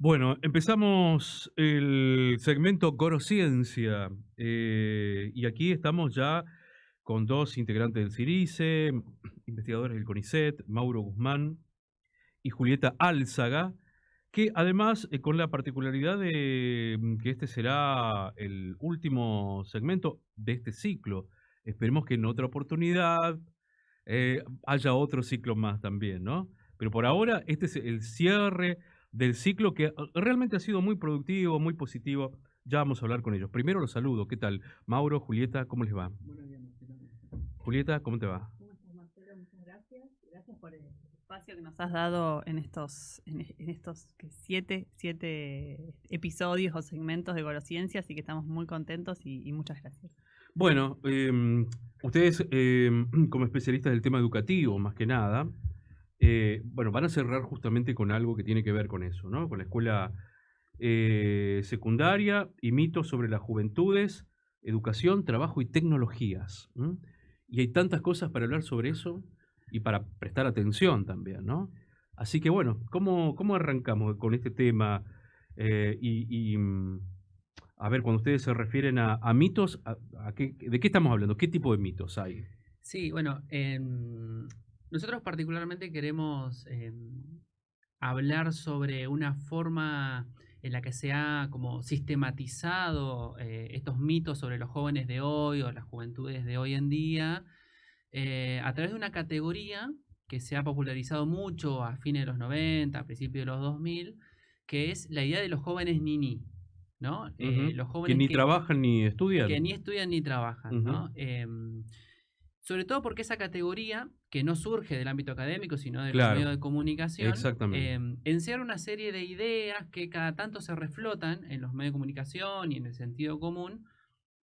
Bueno, empezamos el segmento Corociencia y aquí estamos ya con dos integrantes del CIRICE, investigadores del CONICET, Mauro Guzmán y Julieta Álzaga, que además con la particularidad de que este será el último segmento de este ciclo. Esperemos que en otra oportunidad haya otro ciclo más también, ¿no? Pero por ahora este es el cierre del ciclo que realmente ha sido muy productivo, muy positivo. Ya vamos a hablar con ellos. Primero los saludo. ¿Qué tal? Mauro, Julieta, ¿cómo les va? Buenos días, Marcelo. Julieta, ¿cómo te va? ¿Cómo estás, Marcelo? Muchas gracias. Gracias por el espacio que nos has dado en estos siete episodios o segmentos de Gorociencia, así que estamos muy contentos y muchas gracias. Bueno, ustedes como especialistas del tema educativo, más que nada, bueno, van a cerrar justamente con algo que tiene que ver con eso, ¿no? Con la escuela secundaria y mitos sobre las juventudes, educación, trabajo y tecnologías. ¿M? Y hay tantas cosas para hablar sobre eso y para prestar atención también, ¿no? Así que bueno, ¿cómo arrancamos con este tema? A ver, cuando ustedes se refieren a mitos, ¿de qué estamos hablando? ¿Qué tipo de mitos hay? Sí, bueno, nosotros particularmente queremos hablar sobre una forma en la que se ha como sistematizado estos mitos sobre los jóvenes de hoy o las juventudes de hoy en día a través de una categoría que se ha popularizado mucho a fines de los 90, a principios de los 2000, que es la idea de los jóvenes ni, ¿no? Ujú. Los Que jóvenes ni trabajan ni que estudian. ni estudian ni trabajan, Ujú. ¿no? Sobre todo porque esa categoría, que no surge del ámbito académico, sino de los medios Claro, de comunicación, exactamente. encierra una serie de ideas que cada tanto se reflotan en los medios de comunicación y en el sentido común,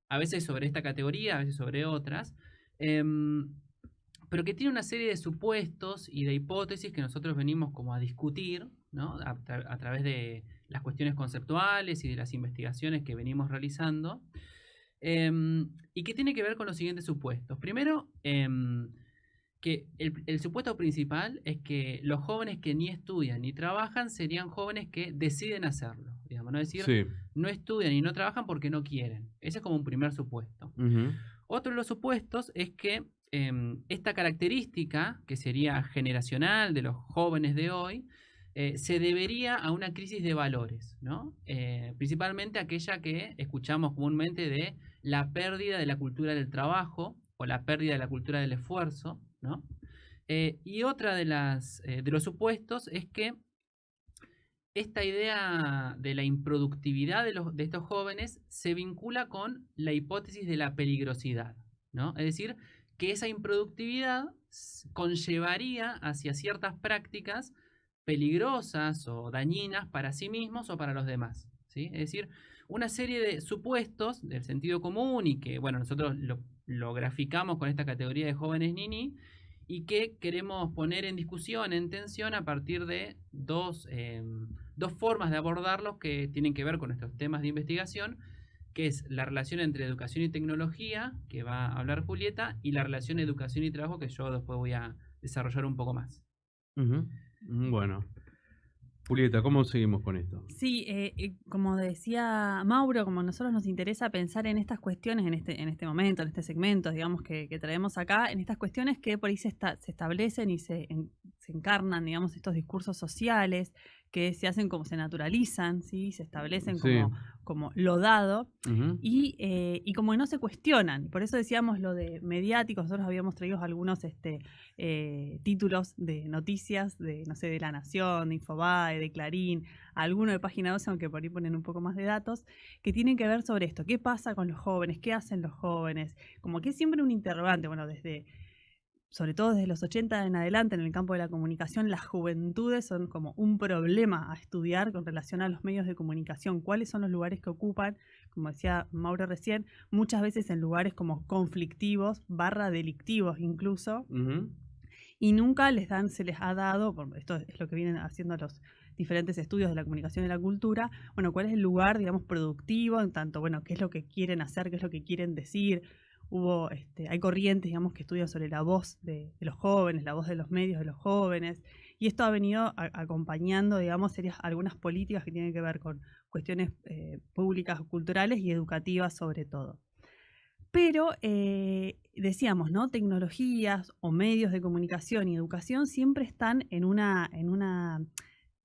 a veces sobre esta categoría, a veces sobre otras, em, pero que tiene una serie de supuestos y de hipótesis que nosotros venimos como a discutir, ¿no? A través de las cuestiones conceptuales y de las investigaciones que venimos realizando, y que tiene que ver con los siguientes supuestos. Primero, que el supuesto principal es que los jóvenes que ni estudian ni trabajan serían jóvenes que deciden hacerlo, digamos, ¿no? Es decir, Sí. no estudian y no trabajan porque no quieren. Ese es como un primer supuesto. Ujú. Otro de los supuestos es que esta característica, que sería generacional de los jóvenes de hoy, se debería a una crisis de valores, ¿no? Principalmente aquella que escuchamos comúnmente de la pérdida de la cultura del trabajo o la pérdida de la cultura del esfuerzo, ¿no? Y otra de los supuestos es que esta idea de la improductividad de estos jóvenes se vincula con la hipótesis de la peligrosidad, ¿no? Es decir, que esa improductividad conllevaría hacia ciertas prácticas peligrosas o dañinas para sí mismos o para los demás, ¿sí? Es decir, una serie de supuestos del sentido común y que, bueno, nosotros lo graficamos con esta categoría de jóvenes nini y que queremos poner en discusión, en tensión, a partir de dos formas de abordarlos que tienen que ver con estos temas de investigación, que es la relación entre educación y tecnología, que va a hablar Julieta, y la relación educación y trabajo, que yo después voy a desarrollar un poco más. Ujú. Bueno, Julieta, ¿cómo seguimos con esto? Sí, como decía Mauro, como a nosotros nos interesa pensar en estas cuestiones en este momento, en este segmento, digamos, que traemos acá, en estas cuestiones que por ahí se establecen y se encarnan, digamos, estos discursos sociales que se hacen como se naturalizan, ¿sí? Se establecen Sí. como lo dado Ujú. y como que no se cuestionan. Por eso decíamos lo de mediáticos, nosotros habíamos traído algunos títulos de noticias, de, no sé, de La Nación, de Infobae, de Clarín, alguno de Página 12, aunque por ahí ponen un poco más de datos, que tienen que ver sobre esto. ¿Qué pasa con los jóvenes? ¿Qué hacen los jóvenes? Como que es siempre un interrogante, bueno, sobre todo desde los 80 en adelante en el campo de la comunicación, las juventudes son como un problema a estudiar con relación a los medios de comunicación. ¿Cuáles son los lugares que ocupan? Como decía Mauro recién, muchas veces en lugares como conflictivos, /delictivos incluso, Ujú. y nunca se les ha dado, esto es lo que vienen haciendo los diferentes estudios de la comunicación y la cultura, bueno, cuál es el lugar, digamos, productivo, en tanto, bueno, qué es lo que quieren hacer, qué es lo que quieren decir, hay corrientes, digamos, que estudian sobre la voz de los jóvenes, la voz de los medios de los jóvenes, y esto ha venido acompañando, digamos, algunas políticas que tienen que ver con cuestiones públicas, culturales y educativas sobre todo. Pero decíamos, ¿no? Tecnologías o medios de comunicación y educación siempre están en una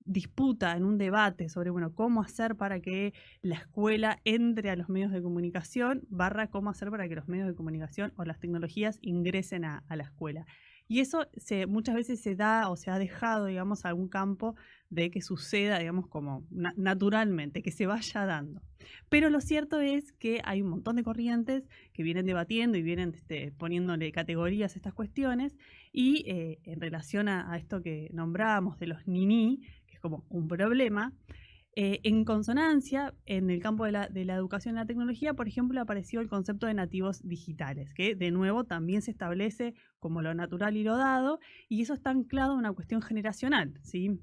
disputa, en un debate sobre, bueno, cómo hacer para que la escuela entre a los medios de comunicación, cómo hacer para que los medios de comunicación o las tecnologías ingresen a la escuela. Y eso muchas veces se da o se ha dejado, digamos, a algún campo de que suceda, digamos, como naturalmente, que se vaya dando. Pero lo cierto es que hay un montón de corrientes que vienen debatiendo y vienen poniéndole categorías a estas cuestiones, y en relación a esto que nombrábamos de los niní, que es como un problema, en consonancia, en el campo de la educación y la tecnología, por ejemplo, apareció el concepto de nativos digitales, que de nuevo también se establece como lo natural y lo dado, y eso está anclado en una cuestión generacional, ¿sí?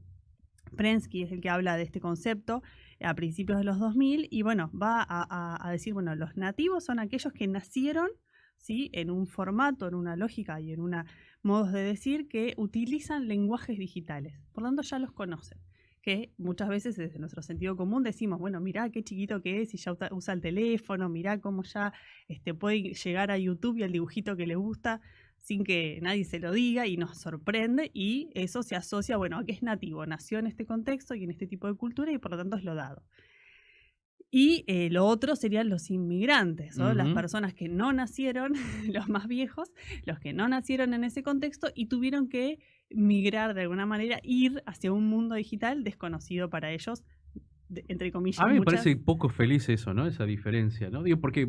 Prensky es el que habla de este concepto a principios de los 2000, y bueno, va a decir, bueno, los nativos son aquellos que nacieron, ¿sí?, en un formato, en una lógica y en una modos de decir que utilizan lenguajes digitales, por lo tanto ya los conocen, que muchas veces desde nuestro sentido común decimos, bueno, mirá qué chiquito que es y ya usa el teléfono, mirá cómo ya puede llegar a YouTube y al dibujito que le gusta sin que nadie se lo diga, y nos sorprende, y eso se asocia, bueno, a que es nativo, nació en este contexto y en este tipo de cultura y por lo tanto es lo dado. Y lo otro serían los inmigrantes, ¿no? Las personas que no nacieron, los más viejos, los que no nacieron en ese contexto y tuvieron que migrar de alguna manera, ir hacia un mundo digital desconocido para ellos, entre comillas. A mí me parece poco feliz eso, ¿no? Esa diferencia, ¿no? Digo, porque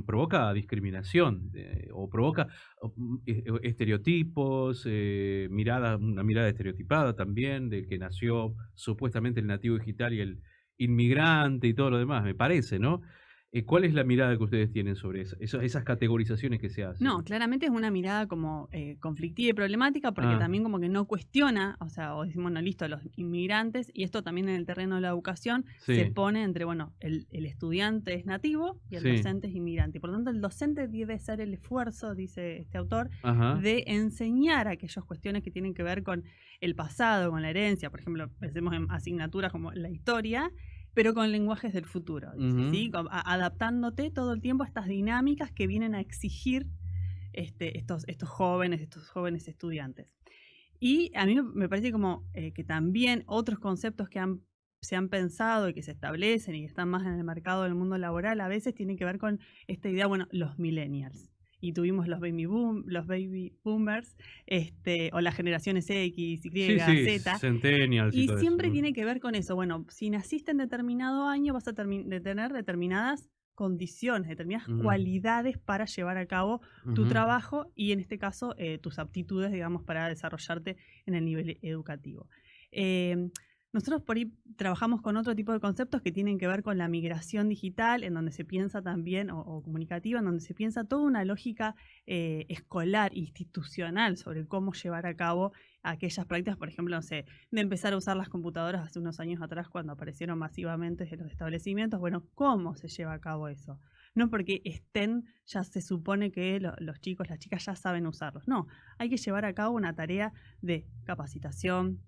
provoca discriminación, o provoca estereotipos, una mirada estereotipada también, del que nació supuestamente el nativo digital y el inmigrante y todo lo demás, me parece, ¿no? ¿Cuál es la mirada que ustedes tienen sobre esas categorizaciones que se hacen? No, claramente es una mirada como conflictiva y problemática, porque también como que no cuestiona, o decimos, no, listo, los inmigrantes, y esto también en el terreno de la educación se pone entre, bueno, el estudiante es nativo y el docente es inmigrante. Por lo tanto, el docente debe hacer el esfuerzo, dice este autor, de enseñar aquellas cuestiones que tienen que ver con el pasado, con la herencia. Por ejemplo, pensemos en asignaturas como la historia, pero con lenguajes del futuro, dice, ¿sí? Adaptándote todo el tiempo a estas dinámicas que vienen a exigir estos jóvenes estudiantes. Y a mí me parece como que también otros conceptos que se han pensado y que se establecen y que están más en el mercado del mundo laboral a veces tienen que ver con esta idea, bueno, los millennials. Y tuvimos los baby boomers, o las generaciones X, Y, Z. Centennials y todo siempre eso. tiene que ver con eso. Bueno, si naciste en determinado año, vas a tener determinadas condiciones, determinadas cualidades para llevar a cabo tu trabajo y en este caso tus aptitudes, digamos, para desarrollarte en el nivel educativo. Nosotros por ahí trabajamos con otro tipo de conceptos que tienen que ver con la migración digital, en donde se piensa también, o comunicativa, en donde se piensa toda una lógica escolar, institucional, sobre cómo llevar a cabo aquellas prácticas, por ejemplo, no sé, de empezar a usar las computadoras hace unos años atrás cuando aparecieron masivamente en los establecimientos. Bueno, ¿cómo se lleva a cabo eso? No porque ya se supone que los chicos, las chicas ya saben usarlos. No, hay que llevar a cabo una tarea de capacitación,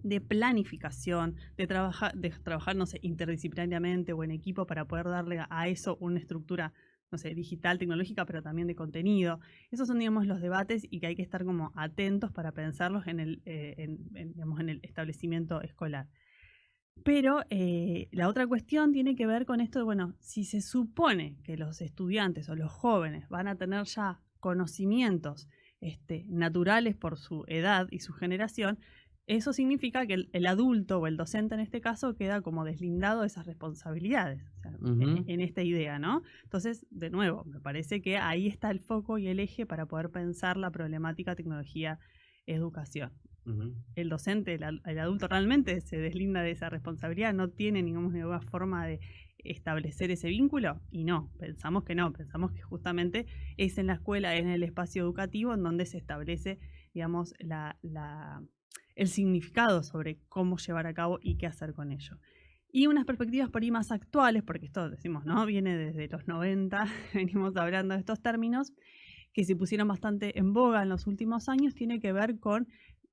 de planificación, de trabajar, no sé, interdisciplinariamente o en equipo para poder darle a eso una estructura, no sé, digital, tecnológica, pero también de contenido. Esos son, digamos, los debates y que hay que estar como atentos para pensarlos en el establecimiento escolar. Pero la otra cuestión tiene que ver con esto de, bueno, si se supone que los estudiantes o los jóvenes van a tener ya conocimientos naturales por su edad y su generación, eso significa que el adulto o el docente en este caso queda como deslindado de esas responsabilidades, o sea, en esta idea, ¿no? Entonces, de nuevo, me parece que ahí está el foco y el eje para poder pensar la problemática tecnología-educación. El docente, el adulto realmente se deslinda de esa responsabilidad, no tiene ninguna forma de establecer ese vínculo, y no, pensamos que justamente es en la escuela, es en el espacio educativo en donde se establece, digamos, el significado sobre cómo llevar a cabo y qué hacer con ello. y unas perspectivas por ahí más actuales, porque esto decimos, ¿no? Viene desde los 90, venimos hablando de estos términos, que se pusieron bastante en boga en los últimos años, tiene que ver con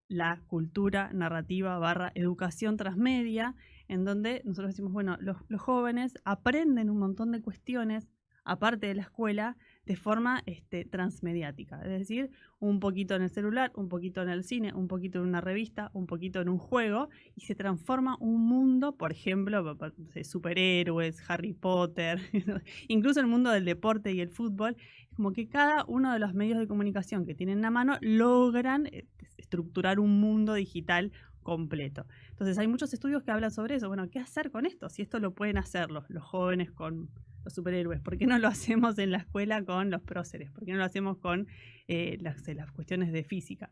la cultura narrativa / educación transmedia, en donde nosotros decimos, bueno, los jóvenes aprenden un montón de cuestiones, aparte de la escuela, de forma transmediática. Es decir, un poquito en el celular, un poquito en el cine, un poquito en una revista, un poquito en un juego, y se transforma un mundo, por ejemplo, de superhéroes, Harry Potter, incluso el mundo del deporte y el fútbol, como que cada uno de los medios de comunicación que tienen a mano logran estructurar un mundo digital completo. Entonces hay muchos estudios que hablan sobre eso. Bueno, ¿qué hacer con esto? Si esto lo pueden hacer los jóvenes con los superhéroes, ¿por qué no lo hacemos en la escuela con los próceres? ¿Por qué no lo hacemos con las cuestiones de física?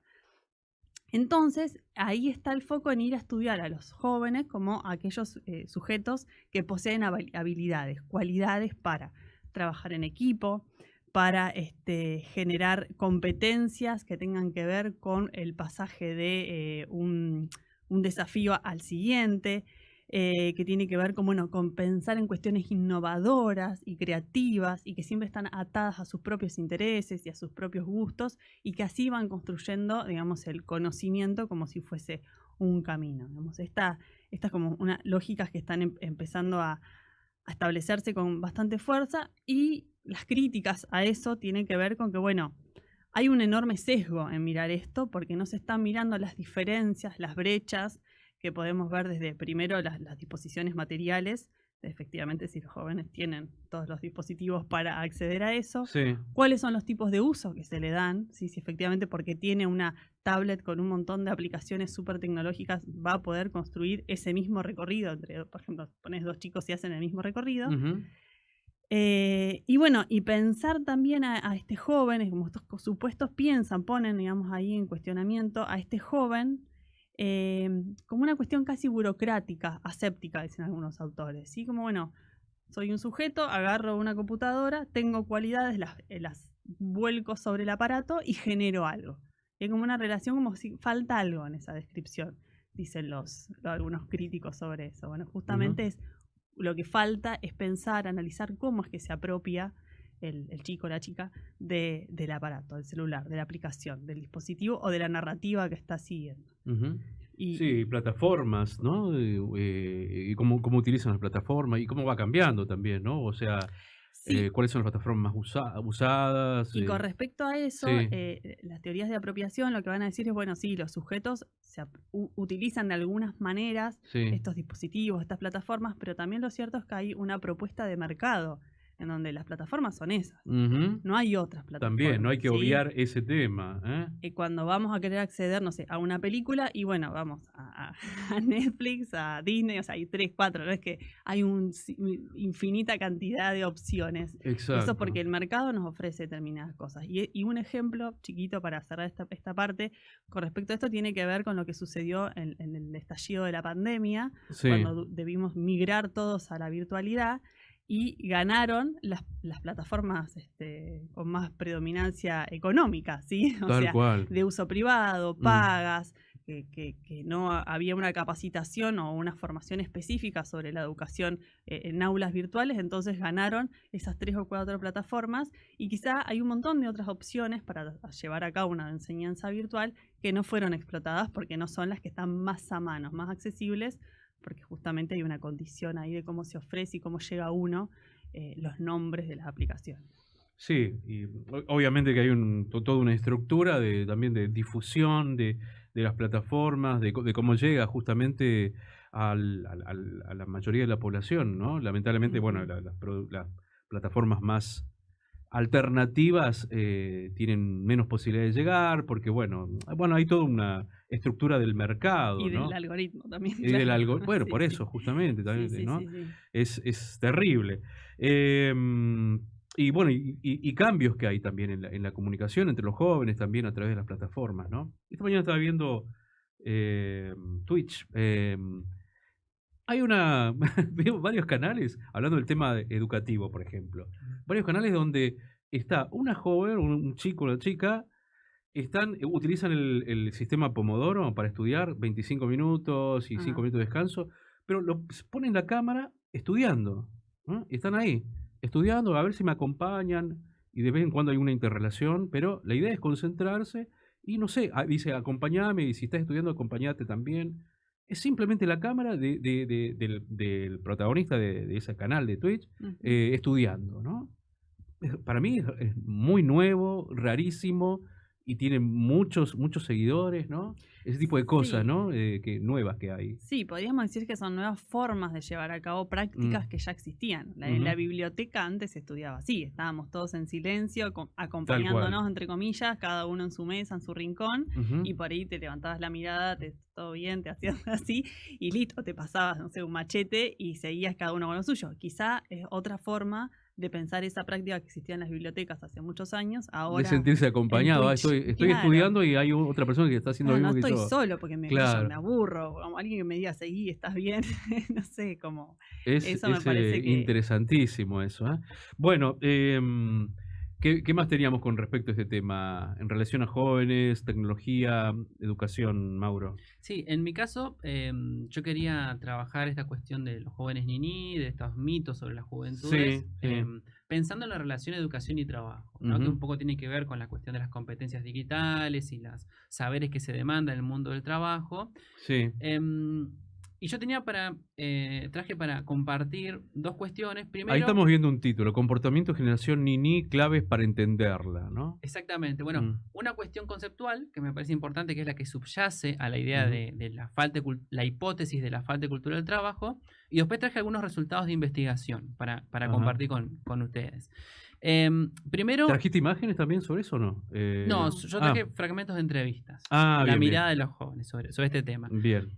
Entonces, ahí está el foco en ir a estudiar a los jóvenes como aquellos sujetos que poseen habilidades, cualidades para trabajar en equipo, para generar competencias que tengan que ver con el pasaje de un desafío al siguiente, que tiene que ver con, bueno, con pensar en cuestiones innovadoras y creativas y que siempre están atadas a sus propios intereses y a sus propios gustos y que así van construyendo, digamos, el conocimiento como si fuese un camino. Digamos, estas como unas lógicas que están empezando a establecerse con bastante fuerza, y las críticas a eso tienen que ver con que, bueno, hay un enorme sesgo en mirar esto porque no se están mirando las diferencias, las brechas que podemos ver desde primero las disposiciones materiales, efectivamente si los jóvenes tienen todos los dispositivos para acceder a eso, Sí. cuáles son los tipos de uso que se le dan, si efectivamente porque tiene una tablet con un montón de aplicaciones súper tecnológicas va a poder construir ese mismo recorrido, entre, por ejemplo, pones dos chicos y hacen el mismo recorrido. Ujú. Y bueno, y pensar también a este joven, como estos supuestos ponen, digamos, ahí en cuestionamiento a este joven como una cuestión casi burocrática, aséptica, dicen algunos autores, ¿sí? Como, bueno, soy un sujeto, agarro una computadora, tengo cualidades, las vuelco sobre el aparato y genero algo. Es como una relación, como si falta algo en esa descripción, dicen algunos críticos sobre eso. Bueno, justamente lo que falta es pensar, analizar cómo es que se apropia el chico o la chica del aparato, del celular, de la aplicación, del dispositivo o de la narrativa que está siguiendo. Ujú. Y, Sí, plataformas, ¿no? Y cómo utilizan las plataformas y cómo va cambiando también, ¿no? O sea, sí, cuáles son las plataformas más usadas. y con respecto a eso, Sí, las teorías de apropiación lo que van a decir es, bueno, sí, los sujetos utilizan de algunas maneras sí. estos dispositivos, estas plataformas, pero también lo cierto es que hay una propuesta de mercado en donde las plataformas son esas. Ujú. No hay otras plataformas. También, no hay que ¿sí? obviar ese tema, ¿eh? Cuando vamos a querer acceder, no sé, a una película y bueno, vamos a Netflix, a Disney, o sea, hay 3, 4, no es que hay una infinita cantidad de opciones. Eso es Exacto. porque el mercado nos ofrece determinadas cosas. Y un ejemplo chiquito para cerrar esta parte, con respecto a esto, tiene que ver con lo que sucedió en el estallido de la pandemia, Sí. cuando debimos migrar todos a la virtualidad. Y ganaron las plataformas con más predominancia económica, ¿sí? O Tal sea, cual. de uso privado, pagas, que no había una capacitación o una formación específica sobre la educación en aulas virtuales, entonces ganaron esas 3 o 4 plataformas y quizá hay un montón de otras opciones para llevar a cabo una enseñanza virtual que no fueron explotadas porque no son las que están más a mano, más accesibles, porque justamente hay una condición ahí de cómo se ofrece y cómo llega uno los nombres de las aplicaciones. Sí, y obviamente que hay toda una estructura también de difusión de las plataformas, de cómo llega justamente a la mayoría de la población, ¿no? Lamentablemente, bueno, las plataformas más alternativas tienen menos posibilidades de llegar, porque bueno, hay toda una estructura del mercado, Y del ¿no? algoritmo también. Y del Claro. bueno, Sí, por sí. eso, justamente, también, Sí, ¿no? sí, sí. Es terrible. Y bueno, y cambios que hay también en la comunicación entre los jóvenes, también a través de las plataformas, ¿no? Esta mañana estaba viendo Twitch. Hay veo varios canales, hablando del tema educativo, por ejemplo. Varios canales donde está una joven, un chico, una chica, utilizan el sistema Pomodoro para estudiar, 25 minutos y 5 minutos de descanso, pero ponen la cámara estudiando, ¿no? Y están ahí, estudiando, a ver si me acompañan, y de vez en cuando hay una interrelación, pero la idea es concentrarse y no sé, dice, acompañame, y si estás estudiando, acompañate también. Es simplemente la cámara del protagonista de ese canal de Twitch Ujú. estudiando, ¿no? Para mí es muy nuevo, rarísimo, y tiene muchos seguidores, ¿no? Ese tipo de cosas, Sí. ¿no? Nuevas que hay. Sí, podríamos decir que son nuevas formas de llevar a cabo Mm, prácticas que ya existían. En ujú, la biblioteca antes se estudiaba así, estábamos todos en silencio, tal cual. acompañándonos, entre comillas, cada uno en su mesa, en su rincón, Ujú. y por ahí te levantabas la mirada, todo bien, te hacías así, y listo, te pasabas, no sé, un machete y seguías cada uno con lo suyo. Quizá es otra forma de pensar esa práctica que existía en las bibliotecas hace muchos años, De ahora sentirse en acompañado. Twitch. Estoy Claro. estudiando y hay otra persona que está haciendo lo Claro, no mismo que estoy yo. solo porque qué sé yo, Claro. me aburro, como alguien que me diga: "Seguí, ¿estás bien?". No sé, como Es, eso me es parece que interesantísimo eso, ¿eh? Bueno, ¿qué más teníamos con respecto a este tema en relación a jóvenes, tecnología, educación, Mauro? Sí, en mi caso, yo quería trabajar esta cuestión de los jóvenes niní, de estos mitos sobre las Sí, juventudes, sí. pensando en la relación educación y trabajo, ¿no? Que Ujú, un poco tiene que ver con la cuestión de las competencias digitales y los saberes que se demandan en el mundo del trabajo. sí. Em, y yo traje para compartir dos cuestiones. Ahí Primero, estamos viendo un título, Comportamiento de generación Nini, claves para entenderla, ¿no? exactamente. Bueno, Mm, una cuestión conceptual que me parece importante, que es la que subyace a la idea ujú, de la la hipótesis de la falta de cultura del trabajo. Y después traje algunos resultados de investigación para ajá. compartir con ustedes. Primero, ¿Trajiste imágenes también sobre eso o no? no, no. yo traje fragmentos de entrevistas. La Bien, mirada bien. de los jóvenes sobre este tema. Bien.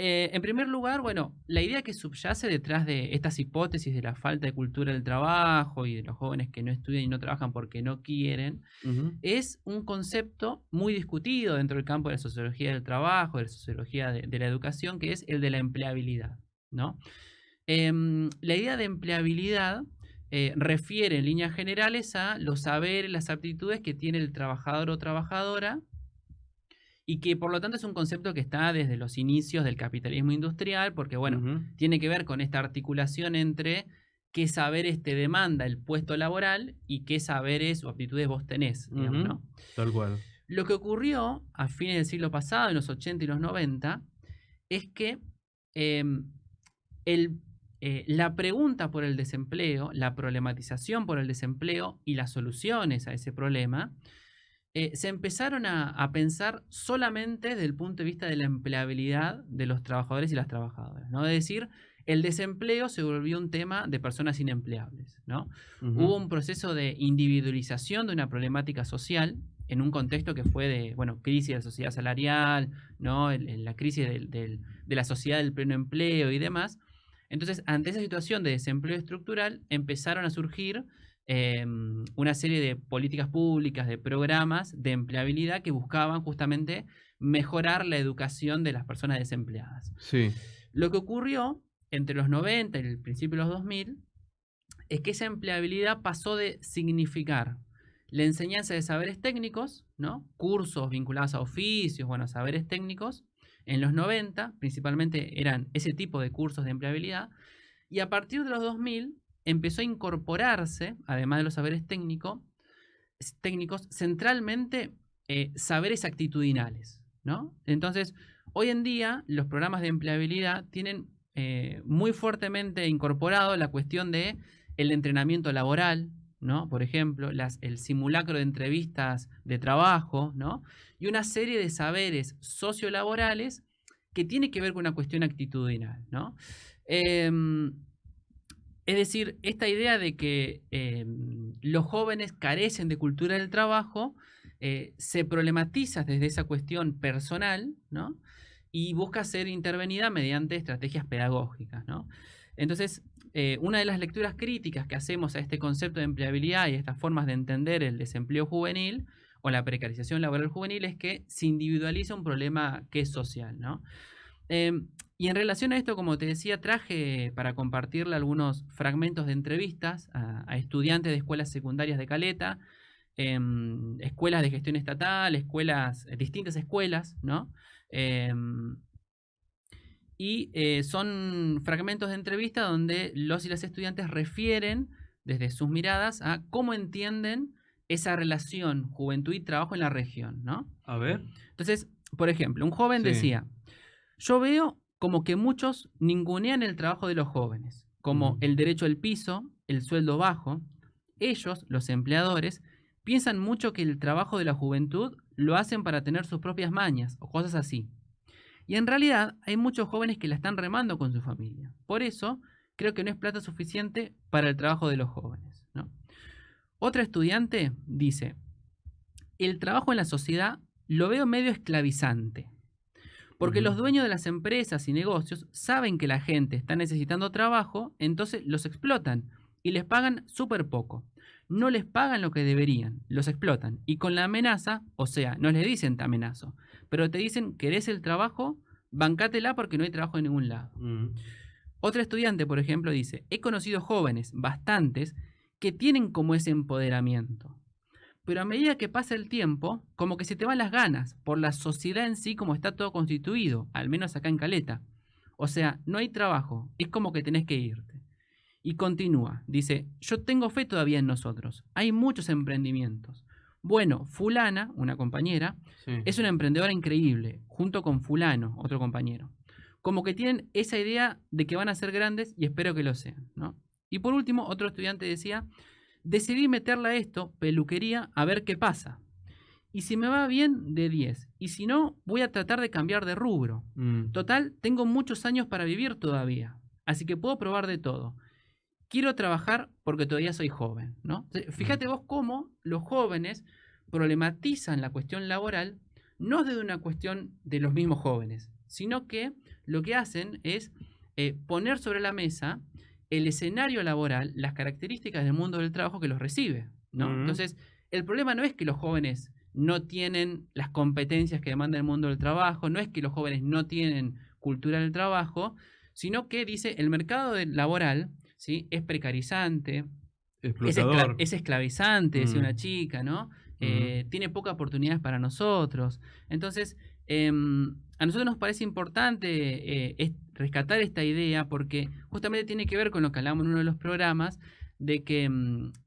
En primer lugar, bueno, la idea que subyace detrás de estas hipótesis de la falta de cultura del trabajo y de los jóvenes que no estudian y no trabajan porque no quieren, Ujú, es un concepto muy discutido dentro del campo de la sociología del trabajo, de la sociología de la educación, que es el de la empleabilidad, ¿no? La idea de empleabilidad refiere en líneas generales a los saberes, las aptitudes que tiene el trabajador o trabajadora y que por lo tanto es un concepto que está desde los inicios del capitalismo industrial, porque bueno, ujú, tiene que ver con esta articulación entre qué saberes te demanda el puesto laboral y qué saberes o aptitudes vos tenés, digamos, ujú, ¿no? tal cual. Lo que ocurrió a fines del siglo pasado, en los 80 y los 90, es que em, el, la pregunta por el desempleo, la problematización por el desempleo y las soluciones a ese problema se empezaron a pensar solamente desde el punto de vista de la empleabilidad de los trabajadores y las trabajadoras, ¿no? Es decir, el desempleo se volvió un tema de personas inempleables, ¿no? Ujú, Hubo un proceso de individualización de una problemática social en un contexto que fue de, bueno, crisis de la sociedad salarial, ¿no? La crisis de la sociedad del pleno empleo y demás. Entonces, ante esa situación de desempleo estructural, empezaron a surgir una serie de políticas públicas, de programas de empleabilidad que buscaban justamente mejorar la educación de las personas desempleadas. sí. Lo que ocurrió entre los 90 y el principio de los 2000 es que esa empleabilidad pasó de significar la enseñanza de saberes técnicos, ¿no? Cursos vinculados a oficios, bueno, saberes técnicos. En los 90 principalmente eran ese tipo de cursos de empleabilidad, y a partir de los 2000 empezó a incorporarse, además de los saberes técnicos centralmente saberes actitudinales, ¿no? Entonces, hoy en día los programas de empleabilidad tienen muy fuertemente incorporado la cuestión de el entrenamiento laboral, ¿no? Por ejemplo, el simulacro de entrevistas de trabajo, ¿no? Y una serie de saberes sociolaborales que tiene que ver con una cuestión actitudinal, ¿no? Em, es decir, esta idea de que los jóvenes carecen de cultura del trabajo se problematiza desde esa cuestión personal, ¿no? Y busca ser intervenida mediante estrategias pedagógicas, ¿no? Entonces, una de las lecturas críticas que hacemos a este concepto de empleabilidad y a estas formas de entender el desempleo juvenil o la precarización laboral juvenil es que se individualiza un problema que es social, ¿no? Y en relación a esto, como te decía, traje para compartirle algunos fragmentos de entrevistas a estudiantes de escuelas secundarias de Caleta, escuelas de gestión estatal, distintas escuelas, ¿no? Em, y son fragmentos de entrevista donde los y las estudiantes refieren desde sus miradas a cómo entienden esa relación juventud y trabajo en la región, ¿no? A ver. Entonces, por ejemplo, un joven Sí. decía, yo veo como que muchos ningunean el trabajo de los jóvenes, como Ujú. el derecho al piso, el sueldo bajo. Ellos, los empleadores, piensan mucho que el trabajo de la juventud lo hacen para tener sus propias mañas o cosas así. Y en realidad hay muchos jóvenes que la están remando con su familia. Por eso creo que no es plata suficiente para el trabajo de los jóvenes, ¿no? Otra estudiante dice, el trabajo en la sociedad lo veo medio esclavizante. Porque los Ujú. dueños de las empresas y negocios saben que la gente está necesitando trabajo, entonces los explotan y les pagan súper poco. No les pagan lo que deberían, los explotan. Y con la amenaza, o sea, no les dicen te amenazo, pero te dicen, ¿querés el trabajo? Bancátela porque no hay trabajo en ningún lado. Ujú. Otra estudiante, por ejemplo, dice, he conocido jóvenes, bastantes, que tienen como ese empoderamiento. Pero a medida que pasa el tiempo, como que se te van las ganas por la sociedad en sí como está todo constituido, al menos acá en Caleta. O sea, no hay trabajo, es como que tenés que irte. Y continúa, dice, yo tengo fe todavía en nosotros, hay muchos emprendimientos. Bueno, fulana, una compañera, Sí. es una emprendedora increíble, junto con fulano, otro compañero. Como que tienen esa idea de que van a ser grandes y espero que lo sean, ¿no? Y por último, otro estudiante decía, decidí meterle a esto, peluquería, a ver qué pasa. Y si me va bien, de 10. Y si no, voy a tratar de cambiar de rubro. Mm. Total, tengo muchos años para vivir todavía. Así que puedo probar de todo. Quiero trabajar porque todavía soy joven, ¿no? Fíjate vos cómo los jóvenes problematizan la cuestión laboral, no desde una cuestión de los mismos jóvenes, sino que lo que hacen es poner sobre la mesa el escenario laboral, las características del mundo del trabajo que los recibe, ¿no? Ujú. Entonces, el problema no es que los jóvenes no tienen las competencias que demanda el mundo del trabajo, no es que los jóvenes no tienen cultura del trabajo, sino que dice el mercado laboral, ¿sí? Es precarizante, Explotador. es esclavizante, decía Mm. una chica, ¿no? Ujú. Tiene pocas oportunidades para nosotros. Entonces, a nosotros nos parece importante rescatar esta idea porque justamente tiene que ver con lo que hablamos en uno de los programas, de que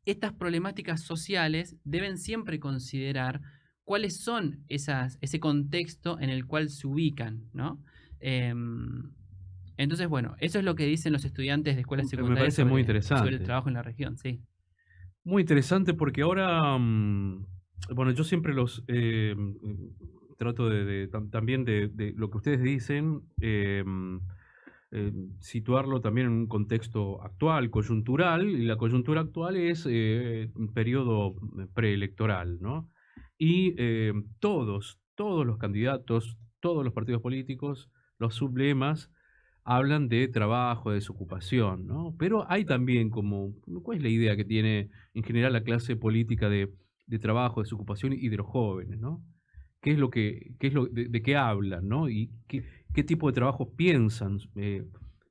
estas problemáticas sociales deben siempre considerar cuáles son ese contexto en el cual se ubican, ¿no? Entonces, bueno, eso es lo que dicen los estudiantes de escuelas Me secundarias parece muy sobre el interesante. trabajo en la región, sí. Muy interesante porque ahora, bueno, yo siempre los trato también de lo que ustedes dicen, situarlo también en un contexto actual, coyuntural, y la coyuntura actual es un periodo preelectoral, ¿no? Y todos los candidatos, todos los partidos políticos, los sublemas, hablan de trabajo, de desocupación, ¿no? Pero hay también como, ¿cuál es la idea que tiene en general la clase política de trabajo, de desocupación y de los jóvenes, ¿no? Qué es lo, de qué hablan, ¿no? Y qué tipo de trabajo piensan,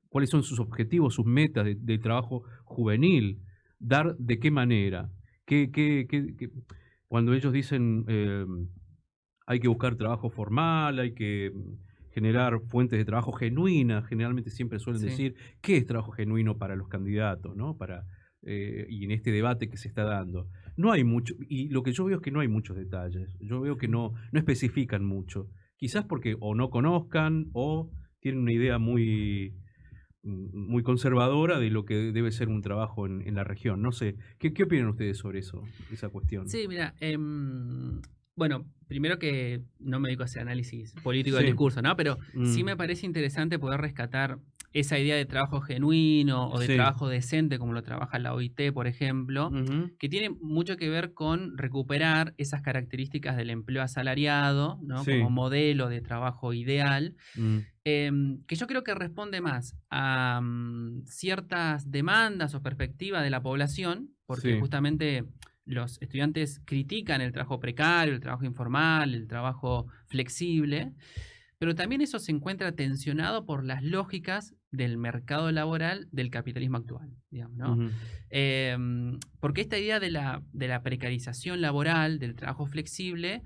cuáles son sus objetivos, sus metas de trabajo juvenil, dar de qué manera, cuando ellos dicen hay que buscar trabajo formal, hay que generar fuentes de trabajo genuinas, generalmente siempre suelen Sí. decir qué es trabajo genuino para los candidatos, ¿no? Y en este debate que se está dando. No hay mucho, y lo que yo veo es que no hay muchos detalles, yo veo que no especifican mucho, quizás porque o no conozcan o tienen una idea muy conservadora de lo que debe ser un trabajo en la región. No sé, ¿qué opinan ustedes sobre eso, esa cuestión? Sí, mira, bueno, primero que no me dedico a hacer análisis político del Sí. discurso, ¿no? Pero sí Mm. me parece interesante poder rescatar esa idea de trabajo genuino o de Sí. trabajo decente, como lo trabaja la OIT, por ejemplo, Ujú. que tiene mucho que ver con recuperar esas características del empleo asalariado, ¿no? Sí. Como modelo de trabajo ideal. Mm. Que yo creo que responde más a ciertas demandas o perspectivas de la población, porque Sí. justamente los estudiantes critican el trabajo precario, el trabajo informal, el trabajo flexible, pero también eso se encuentra tensionado por las lógicas del mercado laboral del capitalismo actual, digamos, ¿no? Ujú. Porque esta idea de la precarización laboral, del trabajo flexible,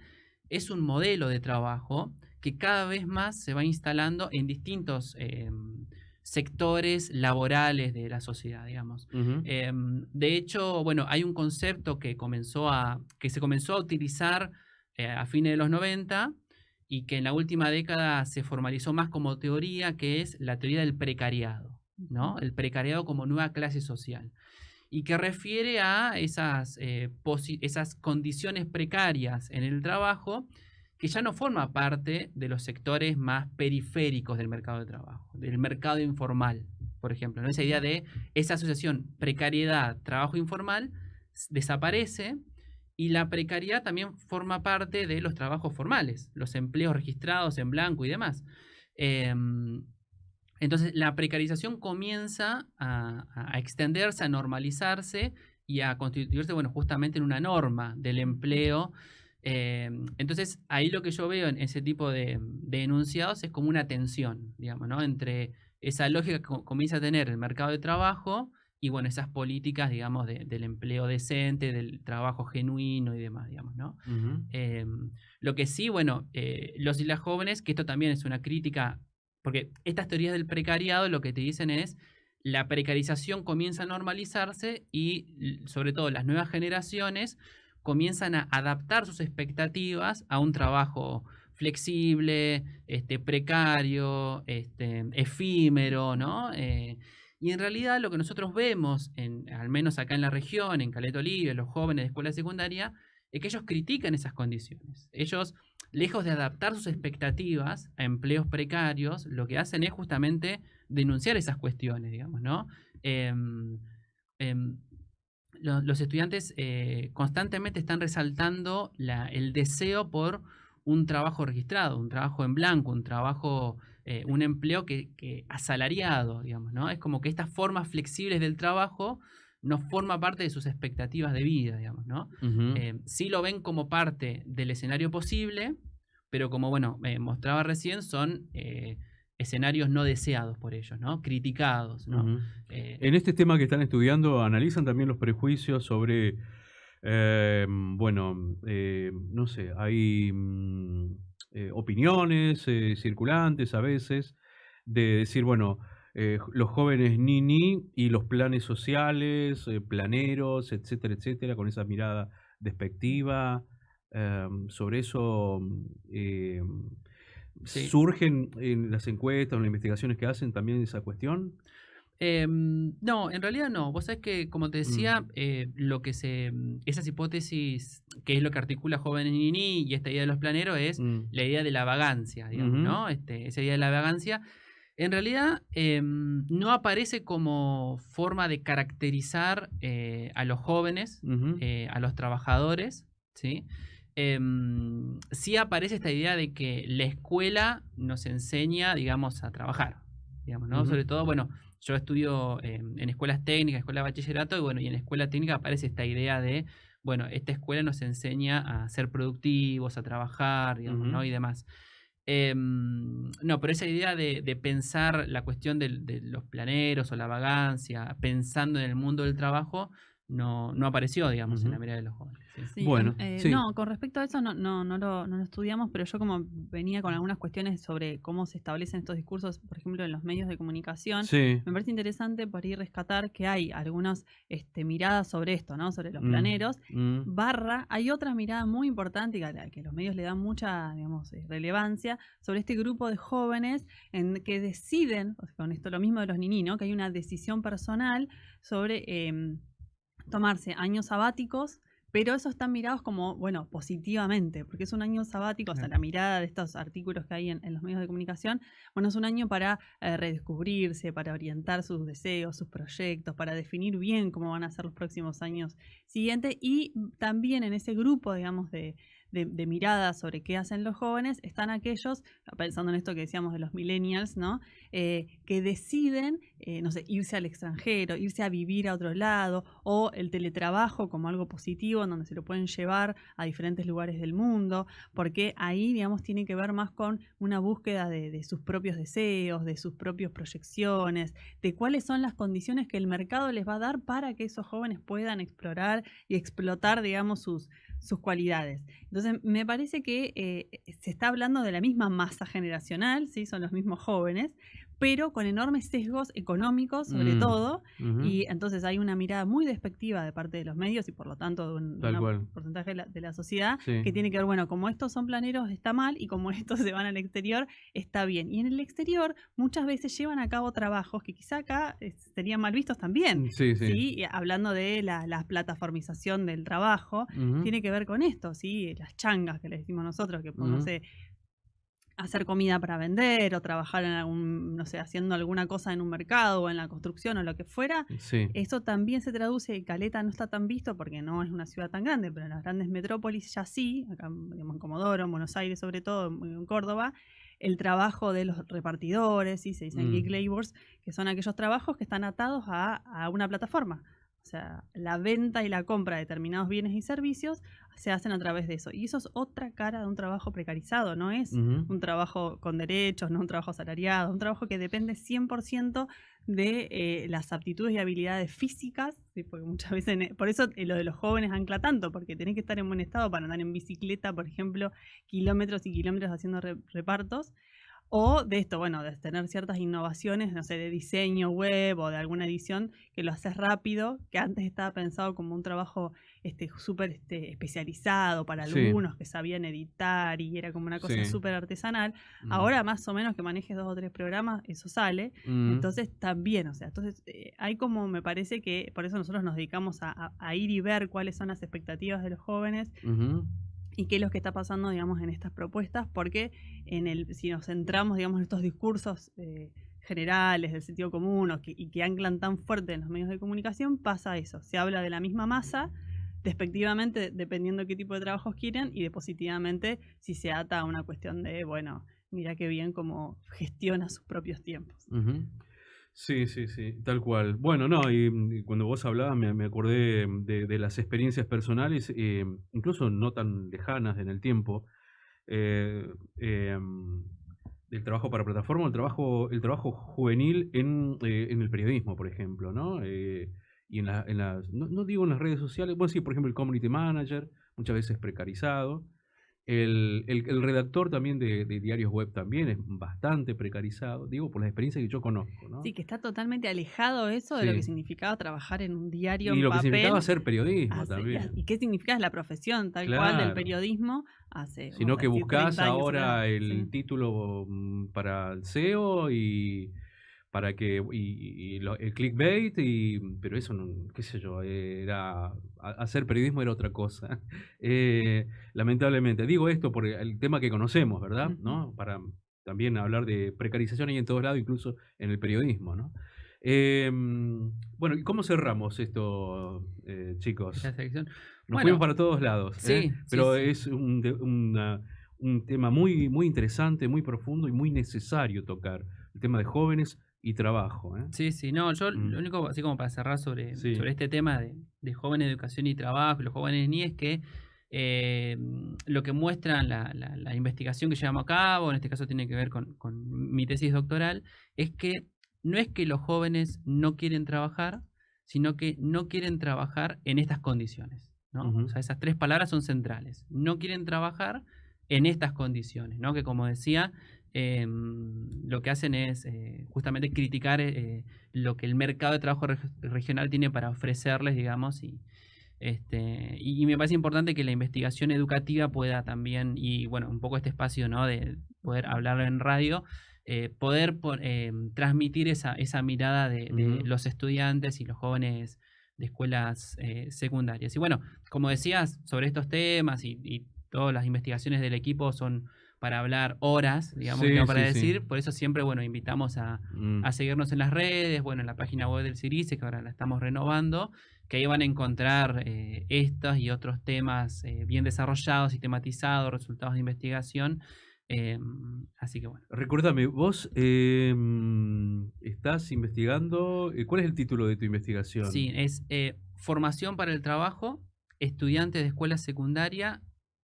es un modelo de trabajo que cada vez más se va instalando en distintos sectores laborales de la sociedad, digamos. Ujú. De hecho, bueno, hay un concepto que se comenzó a utilizar a fines de los 90 y que en la última década se formalizó más como teoría, que es la teoría del precariado, ¿no? El precariado como nueva clase social. Y que refiere a esas condiciones precarias en el trabajo que ya no forma parte de los sectores más periféricos del mercado de trabajo, del mercado informal, por ejemplo, ¿no? Esa idea de esa asociación precariedad, trabajo informal desaparece y la precariedad también forma parte de los trabajos formales, los empleos registrados en blanco y demás. Entonces la precarización comienza a extenderse, a normalizarse y a constituirse, bueno, justamente en una norma del empleo. Entonces ahí lo que yo veo en ese tipo de enunciados es como una tensión, digamos, ¿no? Entre esa lógica que comienza a tener el mercado de trabajo y, bueno, esas políticas, digamos, del empleo decente, del trabajo genuino y demás, digamos, ¿no? Ujú. Lo que sí, bueno, los y las jóvenes, que esto también es una crítica, porque estas teorías del precariado lo que te dicen es la precarización comienza a normalizarse y sobre todo las nuevas generaciones comienzan a adaptar sus expectativas a un trabajo flexible, precario, efímero, ¿no? Y en realidad lo que nosotros vemos, al menos acá en la región, en Caleta Olivia, los jóvenes de escuela secundaria, es que ellos critican esas condiciones. Ellos, lejos de adaptar sus expectativas a empleos precarios, lo que hacen es justamente denunciar esas cuestiones, digamos, ¿no? Em, em, los estudiantes constantemente están resaltando el deseo por un trabajo registrado, un trabajo en blanco, un trabajo, un empleo que asalariado, digamos, ¿no? Es como que estas formas flexibles del trabajo no forma parte de sus expectativas de vida, digamos, ¿no? Ujú. Sí lo ven como parte del escenario posible, pero como, bueno, mostraba recién, son escenarios no deseados por ellos, ¿no? Criticados, ¿no? Ujú. En este tema que están estudiando, analizan también los prejuicios sobre, bueno, no sé, hay opiniones circulantes a veces de decir, bueno, los jóvenes ni y los planes sociales, planeros, etcétera, etcétera, con esa mirada despectiva. Sobre eso eh, Sí. surgen en las encuestas o en las investigaciones que hacen también esa cuestión. No, en realidad no. Vos sabés que, como te Mm, decía, esas hipótesis, que es lo que articula Jóvenes Nini y esta idea de los planeros, es mm, la idea de la vagancia, digamos, ujú, ¿no? Esa idea de la vagancia, en realidad no aparece como forma de caracterizar a los jóvenes, ujú, a los trabajadores, ¿sí? Sí aparece esta idea de que la escuela nos enseña, digamos, a trabajar, digamos, ¿no? ujú, Sobre todo, bueno, yo estudio en escuelas técnicas, escuela de bachillerato, y bueno, y en la escuela técnica aparece esta idea de, bueno, esta escuela nos enseña a ser productivos, a trabajar, digamos, ujú. ¿no? Y demás. No, pero esa idea de pensar la cuestión de los planeros o la vagancia, pensando en el mundo del trabajo, no apareció, digamos, en la Ujú. mirada de los jóvenes. Sí. Sí, Bueno, sí. no, con respecto a eso no lo estudiamos, pero yo como venía con algunas cuestiones sobre cómo se establecen estos discursos, por ejemplo, en los medios de comunicación, Sí. me parece interesante por ahí rescatar que hay algunas miradas sobre esto, ¿no? Sobre los Mm, planeros, mm, hay otra mirada muy importante a la que los medios le dan mucha, digamos, relevancia sobre este grupo de jóvenes en que deciden, o sea, con esto lo mismo de los niní, ¿no? Que hay una decisión personal sobre tomarse años sabáticos, pero esos están mirados como, bueno, positivamente, porque es un año sabático, o sea, Claro. la mirada de estos artículos que hay en los medios de comunicación, bueno, es un año para redescubrirse, para orientar sus deseos, sus proyectos, para definir bien cómo van a ser los próximos años siguientes, y también en ese grupo, digamos, de miradas sobre qué hacen los jóvenes, están aquellos, pensando en esto que decíamos de los millennials, ¿no? Que deciden, no sé, irse al extranjero, irse a vivir a otro lado, o el teletrabajo como algo positivo, en donde se lo pueden llevar a diferentes lugares del mundo, porque ahí, digamos, tiene que ver más con una búsqueda de sus propios deseos, de sus propias proyecciones, de cuáles son las condiciones que el mercado les va a dar para que esos jóvenes puedan explorar y explotar, digamos, sus cualidades. Entonces, me parece que se está hablando de la misma masa generacional, ¿sí? Son los mismos jóvenes, pero con enormes sesgos económicos, sobre todo, y entonces hay una mirada muy despectiva de parte de los medios y por lo tanto de un porcentaje de la sociedad que tiene que ver, bueno, como estos son planeros está mal y como estos se van al exterior está bien. Y en el exterior muchas veces llevan a cabo trabajos que quizá acá serían mal vistos también, ¿sí? Hablando de la plataformización del trabajo, tiene que ver con esto, ¿sí? Las changas que le decimos nosotros, que no sé, hacer comida para vender o trabajar en algún, no sé, haciendo alguna cosa en un mercado o en la construcción o lo que fuera, eso también se traduce, Caleta no está tan visto porque no es una ciudad tan grande, pero en las grandes metrópolis ya sí, acá digamos, en Comodoro, en Buenos Aires sobre todo, en Córdoba, el trabajo de los repartidores, ¿sí? Se dicen gig laborers, que son aquellos trabajos que están atados a una plataforma. O sea, la venta y la compra de determinados bienes y servicios se hacen a través de eso. Y eso es otra cara de un trabajo precarizado, no es un trabajo con derechos, no un trabajo asalariado, un trabajo que depende 100% de las aptitudes y habilidades físicas, ¿sí? Porque muchas veces, por eso lo de los jóvenes ancla tanto, porque tenés que estar en buen estado para andar en bicicleta, por ejemplo, kilómetros y kilómetros haciendo repartos. O de esto, bueno, de tener ciertas innovaciones, no sé, de diseño web o de alguna edición que lo haces rápido, que antes estaba pensado como un trabajo súper especializado para algunos que sabían editar y era como una cosa súper artesanal. Ahora más o menos que manejes 2 o 3 programas, eso sale. Entonces también, o sea, hay como, me parece que por eso nosotros nos dedicamos a ir y ver cuáles son las expectativas de los jóvenes. Y qué es lo que está pasando, digamos, en estas propuestas, porque si nos centramos, digamos, en estos discursos generales del sentido común y que anclan tan fuerte en los medios de comunicación, pasa eso. Se habla de la misma masa, despectivamente, dependiendo de qué tipo de trabajos quieren, y de positivamente si se ata a una cuestión de, bueno, mira qué bien cómo gestiona sus propios tiempos. Sí, tal cual. Bueno, no, y cuando vos hablabas me acordé de las experiencias personales, incluso no tan lejanas en el tiempo, del trabajo para plataforma, el trabajo juvenil en el periodismo, por ejemplo, ¿no? Y no digo en las redes sociales, bueno, sí, por ejemplo, el community manager, muchas veces precarizado. El redactor también de diarios web también es bastante precarizado, digo, por las experiencias que yo conozco, ¿no? Sí, que está totalmente alejado eso de lo que significaba trabajar en un diario y en lo papel. Que significaba hacer periodismo también. Y qué significa la profesión tal cual del periodismo hace. Sino que buscás ahora el título para el SEO y para que el clickbait, pero eso no, qué sé yo, hacer periodismo era otra cosa. Lamentablemente. Digo esto por el tema que conocemos, ¿verdad? ¿No? Para también hablar de precarización ahí en todos lados, incluso en el periodismo, ¿no? Bueno, ¿y cómo cerramos esto, chicos? Esta sección. Nos fuimos para todos lados, sí, pero es un tema muy, muy interesante, muy profundo y muy necesario tocar. El tema de jóvenes y trabajo. Sí, no, yo lo único, así como para cerrar sobre este tema de jóvenes, educación y trabajo, los jóvenes ni es que lo que muestra la investigación que llevamos a cabo, en este caso tiene que ver con mi tesis doctoral, es que no es que los jóvenes no quieren trabajar, sino que no quieren trabajar en estas condiciones, ¿no? O sea, esas 3 palabras son centrales. No quieren trabajar en estas condiciones, ¿no? Que como decía, lo que hacen es justamente criticar lo que el mercado de trabajo regional tiene para ofrecerles, digamos, y me parece importante que la investigación educativa pueda también, y bueno, un poco este espacio, ¿no? De poder hablar en radio, poder transmitir esa mirada de los estudiantes y los jóvenes de escuelas secundarias. Y bueno, como decías, sobre estos temas y todas las investigaciones del equipo son para hablar horas, digamos, no para decir. Por eso siempre, bueno, invitamos a seguirnos en las redes, bueno, en la página web del CIRISE, que ahora la estamos renovando, que ahí van a encontrar estos y otros temas bien desarrollados, sistematizados, resultados de investigación. Así que bueno. Recuérdame, vos estás investigando, ¿cuál es el título de tu investigación? Sí, es Formación para el Trabajo, Estudiantes de Escuela Secundaria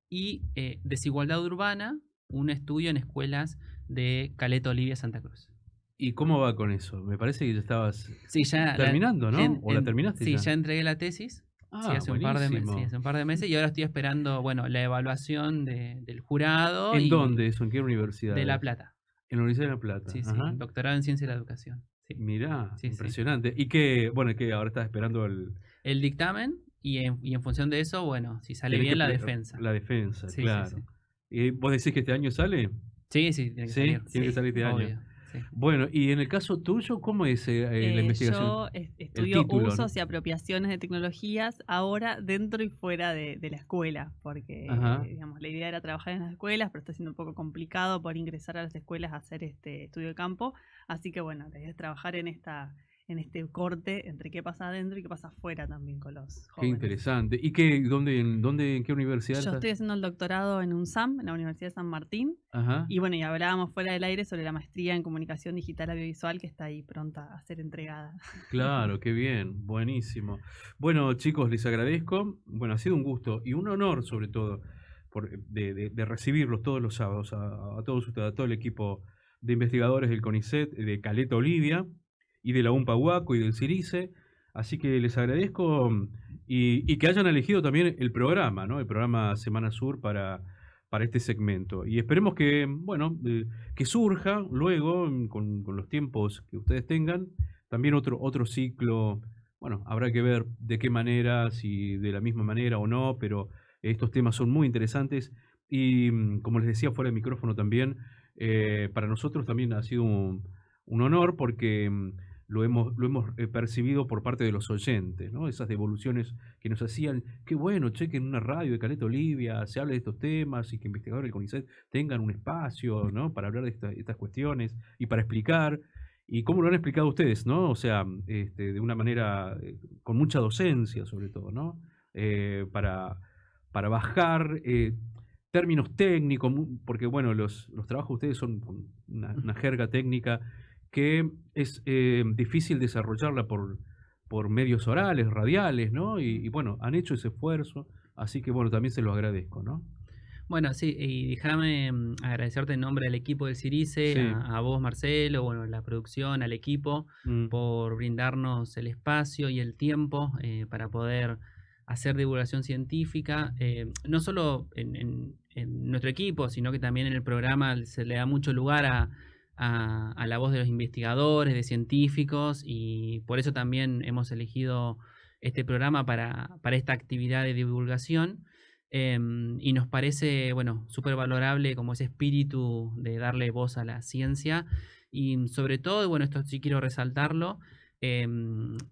y Desigualdad Urbana, un estudio en escuelas de Caleta, Olivia, Santa Cruz. ¿Y cómo va con eso? Me parece que ya estabas ya terminando, ¿no? ¿O la terminaste? Sí, ya entregué la tesis. Sí, hace un par de meses, buenísimo. hace un par de meses y ahora estoy esperando, bueno, la evaluación del jurado ¿En y dónde eso? ¿En qué de La universidades? Plata. En la Universidad de La Plata. Sí, sí, Ajá. doctorado en ciencia de la educación. Sí, Mirá, sí, sí. impresionante. Y que, bueno, que ahora estás esperando El dictamen y en función de eso, bueno, si sale tenés que bien la defensa. la defensa, Sí, sí, sí. claro. ¿Y vos decís que este año sale? Sí, sí, tiene que Sí, salir. tiene que Sí, salir este año. Obvio. Sí. Bueno, y en el caso tuyo, ¿cómo es la investigación? Yo El estudio título, ¿no? usos y apropiaciones de tecnologías ahora dentro y fuera de la escuela, Ajá, porque digamos, la idea era trabajar en las escuelas, pero está siendo un poco complicado por ingresar a las escuelas a hacer este estudio de campo. Así que bueno, la idea es trabajar en este corte entre qué pasa adentro y qué pasa afuera también con los qué jóvenes. interesante. ¿Y qué, en qué universidad Yo estás? estoy haciendo el doctorado en UNSAM, en la Universidad de San Martín. Ajá, Y bueno, y hablábamos fuera del aire sobre la maestría en comunicación digital audiovisual que está ahí pronta a ser entregada. claro, qué bien, buenísimo. Bueno, chicos, les agradezco. Bueno, ha sido un gusto y un honor, sobre todo, de recibirlos todos los sábados, a todos ustedes, a todo el equipo de investigadores del CONICET, de Caleta Olivia, y de la UMPA Huaco y del CIRICE. Así que les agradezco y que hayan elegido también el programa, ¿no? El programa Semana Sur para este segmento. Y esperemos que, bueno, que surja luego, con los tiempos que ustedes tengan, también otro ciclo. Bueno, habrá que ver de qué manera, si de la misma manera o no, pero estos temas son muy interesantes y, como les decía fuera de micrófono también, para nosotros también ha sido un honor porque lo hemos percibido por parte de los oyentes, ¿no? Esas devoluciones que nos hacían, qué bueno, che, que en una radio de Caleta Olivia se hable de estos temas y que investigadores del CONICET tengan un espacio, ¿no? Para hablar de estas cuestiones y para explicar. Y cómo lo han explicado ustedes, ¿no? O sea, de una manera, con mucha docencia sobre todo, ¿no? Para bajar términos técnicos, porque bueno, los trabajos de ustedes son con una jerga técnica que es difícil desarrollarla por medios orales, radiales, ¿no? Y bueno, han hecho ese esfuerzo, así que bueno, también se los agradezco, ¿no? Bueno, sí, y déjame agradecerte en nombre del equipo del CIRICE, Sí. a vos, Marcelo, bueno, la producción, al equipo, Mm. por brindarnos el espacio y el tiempo para poder hacer divulgación científica, no solo en nuestro equipo, sino que también en el programa se le da mucho lugar a la voz de los investigadores, de científicos, y por eso también hemos elegido este programa para esta actividad de divulgación. Y nos parece, bueno, súper valorable como ese espíritu de darle voz a la ciencia y sobre todo, bueno, esto sí quiero resaltarlo,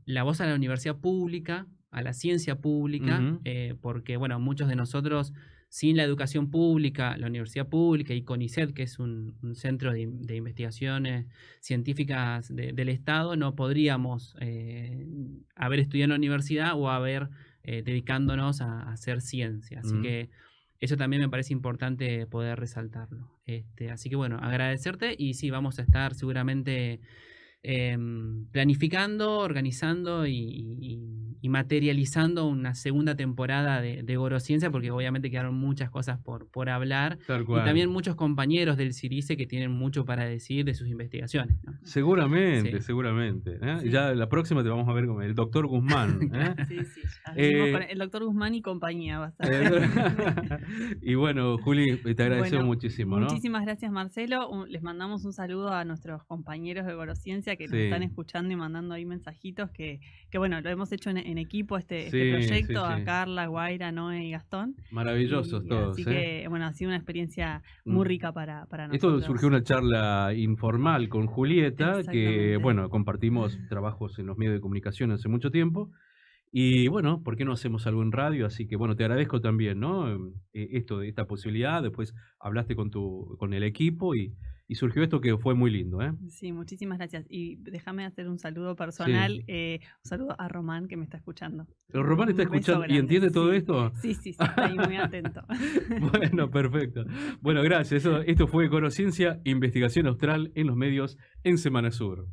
la voz a la universidad pública, a la ciencia pública, Ujú. porque, bueno, muchos de nosotros sin la educación pública, la universidad pública y CONICET, que es un centro de investigaciones científicas del Estado, no podríamos haber estudiado en la universidad o haber dedicándonos a hacer ciencia. Así Mm. que eso también me parece importante poder resaltarlo. Así que bueno, agradecerte y sí, vamos a estar seguramente planificando, organizando y materializando una segunda temporada de Gorociencia, porque obviamente quedaron muchas cosas por hablar Tal y cual. también muchos compañeros del CIRICE que tienen mucho para decir de sus investigaciones, ¿no? Seguramente, Sí. seguramente. Sí. Ya la próxima te vamos a ver con el doctor Guzmán. Sí, sí, ya venimos Eh, con el doctor Guzmán y compañía. Va a estar. y bueno, Juli, te agradecemos Bueno, muchísimo, ¿no? muchísimas gracias, Marcelo. Les mandamos un saludo a nuestros compañeros de Gorociencia que nos Sí. están escuchando y mandando ahí mensajitos que bueno, lo hemos hecho en equipo este Sí, proyecto, sí, a sí. Carla, Guaira, Noé y Gastón. Maravillosos Y todos. así que, bueno, ha sido una experiencia Mm. muy rica para Esto nosotros. surgió una charla informal con Julieta, que Exactamente. bueno, compartimos trabajos en los medios de comunicación hace mucho tiempo. Y bueno, ¿por qué no hacemos algo en radio? Así que bueno, te agradezco también, ¿no? Esta posibilidad. Después hablaste con el equipo y surgió esto que fue muy lindo, ¿eh? Sí, muchísimas gracias. Y déjame hacer un saludo personal, Sí. un saludo a Román que me está escuchando. Román está Un beso escuchando y grande. entiende todo Sí. esto. Sí, sí, sí, está ahí muy atento. Bueno, perfecto. Bueno, gracias. Esto fue Gorociencia, investigación austral en los medios en Semana Sur.